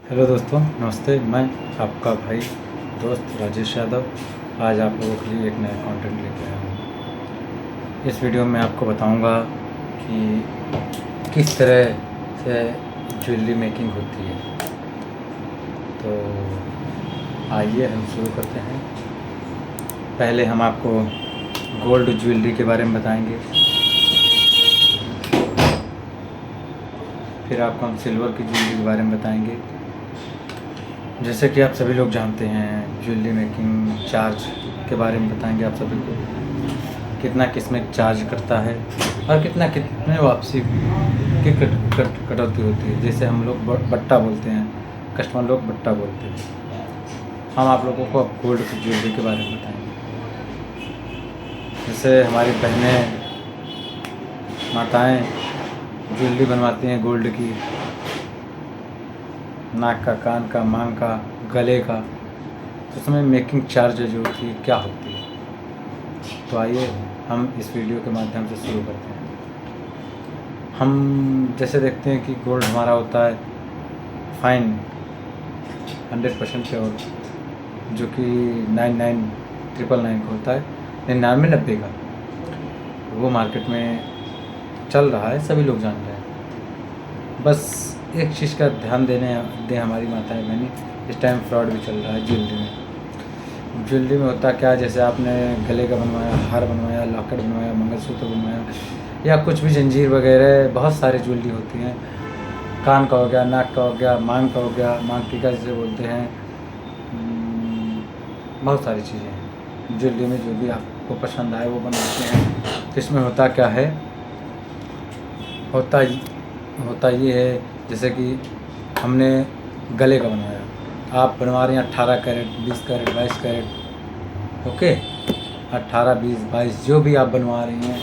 Hello दोस्तों, नमस्ते। मैं आपका भाई दोस्त राजेश यादव आज आप लोगों के लिए एक नया कंटेंट लेके आया हूँ। इस वीडियो में आपको बताऊंगा कि किस तरह से ज्वेलरी मेकिंग होती है। तो आइए हम शुरू करते हैं। पहले हम आपको गोल्ड ज्वेलरी के बारे में बताएंगे, फिर आपको हम सिल्वर की ज्वेलरी के बारे में बताएंगे। जैसे कि आप सभी लोग जानते हैं, ज्वेलरी मेकिंग चार्ज के बारे में बताएंगे आप सभी को, कितना किसमें चार्ज करता है और कितने वापसी की कटौती होती है। जैसे हम लोग बट्टा बोलते हैं, कस्टमर लोग बट्टा बोलते हैं। हम आप लोगों को अब गोल्ड की ज्वेलरी के बारे में बताएंगे। जैसे हमारी बहनें माताएं ज्वेलरी बनवाती हैं गोल्ड की, नाक का, कान का, मांग का, गले का, तो उसमें मेकिंग चार्ज जो होती है क्या होती है। तो आइए हम इस वीडियो के माध्यम से शुरू करते हैं। हम जैसे देखते हैं कि गोल्ड हमारा होता है फाइन 100% प्योर, जो कि 99,999 का होता है, 99,90 का। वो मार्केट में चल रहा है, सभी लोग जान रहे हैं। बस एक चीज़ का ध्यान दें हमारी माताएं बहनी, इस टाइम फ्रॉड भी चल रहा है ज्वेलरी में होता क्या है, जैसे आपने गले का बनवाया, हार बनवाया, लॉकेट बनवाया, मंगलसूत्र बनवाया, या कुछ भी जंजीर वगैरह, बहुत सारी ज्वेलरी होती हैं। कान का हो गया, नाक का हो गया, मांग का हो गया, मांग टीका जिसे बोलते हैं। बहुत सारी चीज़ें हैं ज्वेलरी में, जो भी आपको पसंद आए वो बनवाते हैं। तो इसमें होता क्या है, होता ये है, जैसे कि हमने गले का बनवाया, आप बनवा रहे हैं 18 कैरेट, 20 कैरेट, 22 कैरेट, ओके, 18, 20, 22 जो भी आप बनवा रही हैं,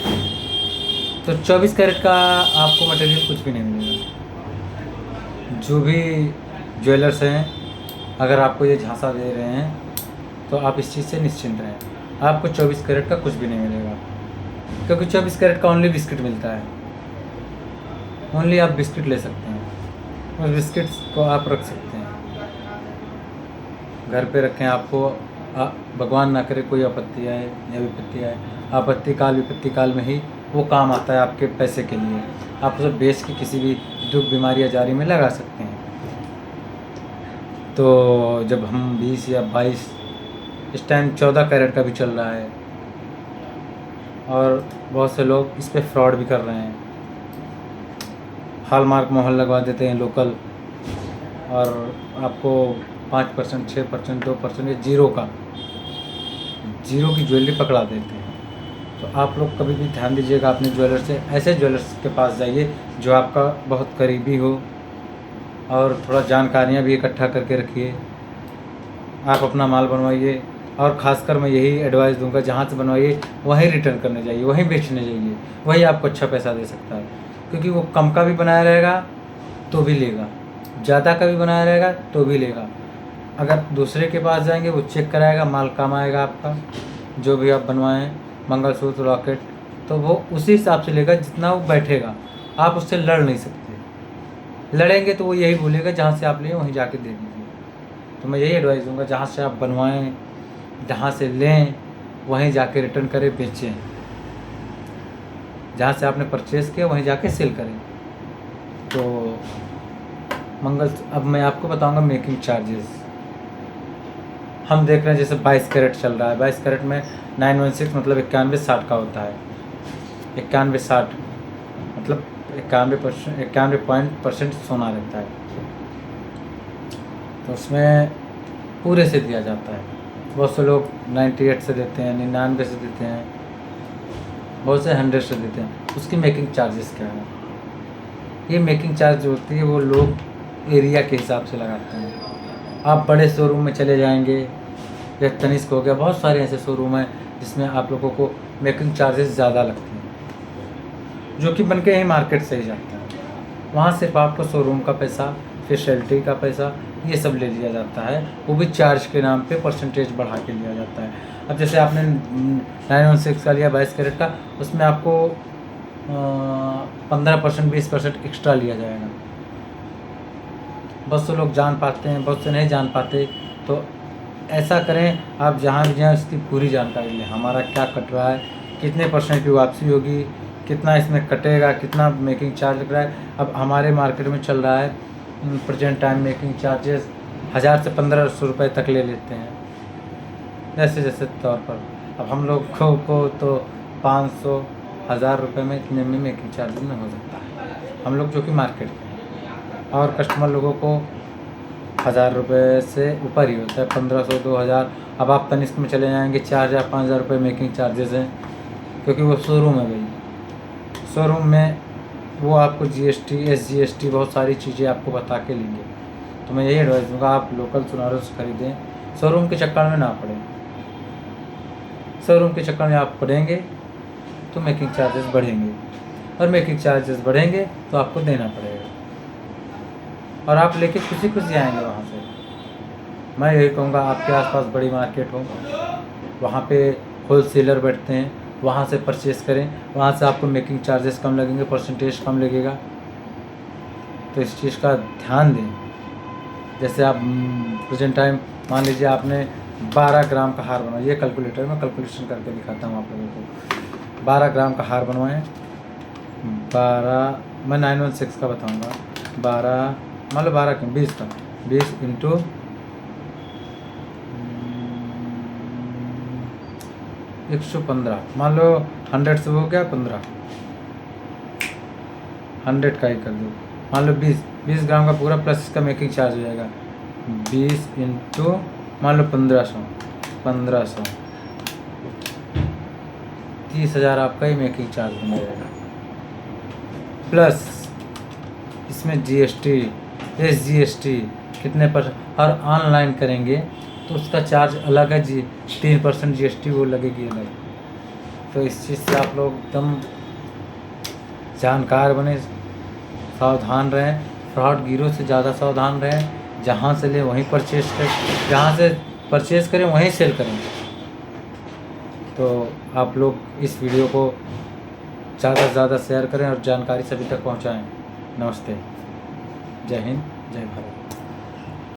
तो 24 कैरेट का आपको मटेरियल कुछ भी नहीं मिलेगा। जो भी ज्वेलर्स हैं, अगर आपको ये झांसा दे रहे हैं तो आप इस चीज़ से निश्चिंत रहें, आपको 24 कैरेट का कुछ भी नहीं मिलेगा, क्योंकि 24 कैरेट का ओनली बिस्किट मिलता है। ओनली आप बिस्किट ले सकते हैं, उस बिस्किट को आप रख सकते हैं घर पे, रखें। आपको भगवान ना करे कोई आपत्ति आए या विपत्ति आए, विपत्ति काल में ही वो काम आता है आपके पैसे के लिए। आप उसे बेच के किसी भी दुख, बीमारी या जारी में लगा सकते हैं। तो जब हम 20 या 22, इस टाइम 14 कैरेट का भी चल रहा है, और बहुत से लोग इस पे फ्रॉड भी कर रहे हैं। हॉलमार्क मोहर लगवा देते हैं लोकल, और आपको 5%, 6%, 2% या जीरो की ज्वेलरी पकड़ा देते हैं। तो आप लोग कभी भी ध्यान दीजिएगा अपने ज्वेलर से, ऐसे ज्वेलर्स के पास जाइए जो आपका बहुत करीबी हो, और थोड़ा जानकारियाँ भी इकट्ठा करके रखिए। आप अपना माल बनवाइए, और ख़ासकर मैं यही एडवाइस दूंगा, जहाँ से बनवाइए वहीं रिटर्न करने जाइए, वहीं बेचने जाइए, वही आपको अच्छा पैसा दे सकता है। क्योंकि वो कम का भी बनाया रहेगा तो भी लेगा, ज़्यादा का भी बनाया रहेगा तो भी लेगा। अगर दूसरे के पास जाएंगे वो चेक कराएगा, माल कम आएगा आपका, जो भी आप बनवाएं, मंगलसूत्र, लॉकेट, तो वो उसी हिसाब से लेगा जितना वो बैठेगा। आप उससे लड़ नहीं सकते, लड़ेंगे तो वो यही बोलेगा जहाँ से आप लिए वहीं जाके दे दीजिए। तो मैं यही एडवाइस दूंगा, जहाँ से आप बनवाएं, जहाँ से लें वहीं जाके रिटर्न करें, बेचें। जहाँ से आपने परचेज़ किया वहीं जाके सेल करें। तो अब मैं आपको बताऊंगा मेकिंग चार्जेस। हम देख रहे हैं जैसे 22 कैरेट चल रहा है, 22 कैरेट में 916 मतलब 9160 का होता है। 9160 मतलब 91% सोना रहता है, तो उसमें पूरे से दिया जाता है। बहुत से लोग 98 से देते हैं, 99 से देते हैं, बहुत से 100 से देते हैं। उसकी मेकिंग चार्जेस क्या है? ये मेकिंग चार्ज जो होती है वो लोग एरिया के हिसाब से लगाते हैं। आप बड़े शोरूम में चले जाएंगे, या तनिष्क हो गया, बहुत सारे ऐसे शोरूम हैं जिसमें आप लोगों को मेकिंग चार्जेस ज़्यादा लगते हैं, जो कि बन के यहीं मार्केट से ही जाता है। वहाँ सिर्फ आपको शोरूम का पैसा, फैसिलिटी का पैसा, ये सब ले लिया जाता है, वो भी चार्ज के नाम पे परसेंटेज बढ़ा के लिया जाता है। अब जैसे आपने 916 का लिया 22 कैरेट का, उसमें आपको 15%, 20% एक्स्ट्रा लिया जाएगा। बहुत से लोग जान पाते हैं, बहुत से नहीं जान पाते। तो ऐसा करें, आप जहाँ भी जाएँ इसकी पूरी जानकारी लें, हमारा क्या कट रहा है, कितने % की वापसी होगी, कितना इसमें कटेगा, कितना मेकिंग चार्ज लग रहा है। अब हमारे मार्केट में चल रहा है प्रेजेंट टाइम मेकिंग चार्जेस 1000 से 1500 रुपये तक ले लेते हैं, जैसे जैसे तौर पर। अब हम लोग को तो 500 1000 रुपये में इतने में मेकिंग चार्जेस में हो सकता है, हम लोग जो कि मार्केट में हैं। और कस्टमर लोगों को 1000 रुपये से ऊपर ही होता है, 1500 2000। अब आप तनिष्क में चले जाएंगे 4000 5000 रुपये मेकिंग चार्जेस हैं, क्योंकि वो शोरूम है भाई। शोरूम में वो आपको GST SGST बहुत सारी चीज़ें आपको बता के लेंगे। तो मैं यही एडवाइस दूँगा, आप लोकल सुनारों से खरीदें, शोरूम के चक्कर में ना पड़ें। शोरूम के चक्कर में आप पड़ेंगे तो मेकिंग चार्जेस बढ़ेंगे, और मेकिंग चार्जेस बढ़ेंगे तो आपको देना पड़ेगा, और आप लेके खुशी खुशी आएंगे वहाँ से। मैं यही कहूँगा, आपके आसपास बड़ी मार्केट हो, वहाँ पे होलसेलर बैठते हैं, वहाँ से परचेज़ करें, वहाँ से आपको मेकिंग चार्जेस कम लगेंगे, परसेंटेज कम लगेगा। तो इस चीज़ का ध्यान दें। जैसे आप प्रेजेंट टाइम मान लीजिए आपने 12 ग्राम का हार बनवाया, ये कैलकुलेटर में कैलकुलेशन करके दिखाता हूँ आप लोगों को। 12 ग्राम का हार बनवाएं, 12 मैं 916 का बताऊँगा, 12 मान लो 12 क्यों 20 का, 20 इंटू 115, मान लो 100 से हो गया 15, 100 का ही कर दो, मान लो 20 ग्राम का पूरा प्लस इसका मेकिंग चार्ज हो जाएगा। 20 इंटू मान लो 1500 30,000 आपका ही मेकिंग चार्ज बन जाएगा। प्लस इसमें GST SGST कितने % और ऑनलाइन करेंगे तो उसका चार्ज अलग है, 3% GST वो लगेगी अलग। तो इस चीज़ से आप लोग एकदम जानकार बने, सावधान रहें, फ्रॉड गिरोह से ज़्यादा सावधान रहें। जहाँ से ले वहीं परचेज़ करें, जहाँ से परचेज़ करें वहीं सेल करें। तो आप लोग इस वीडियो को ज़्यादा से ज़्यादा शेयर करें और जानकारी सभी तक पहुँचाएँ। नमस्ते, जय हिंद, जय भारत।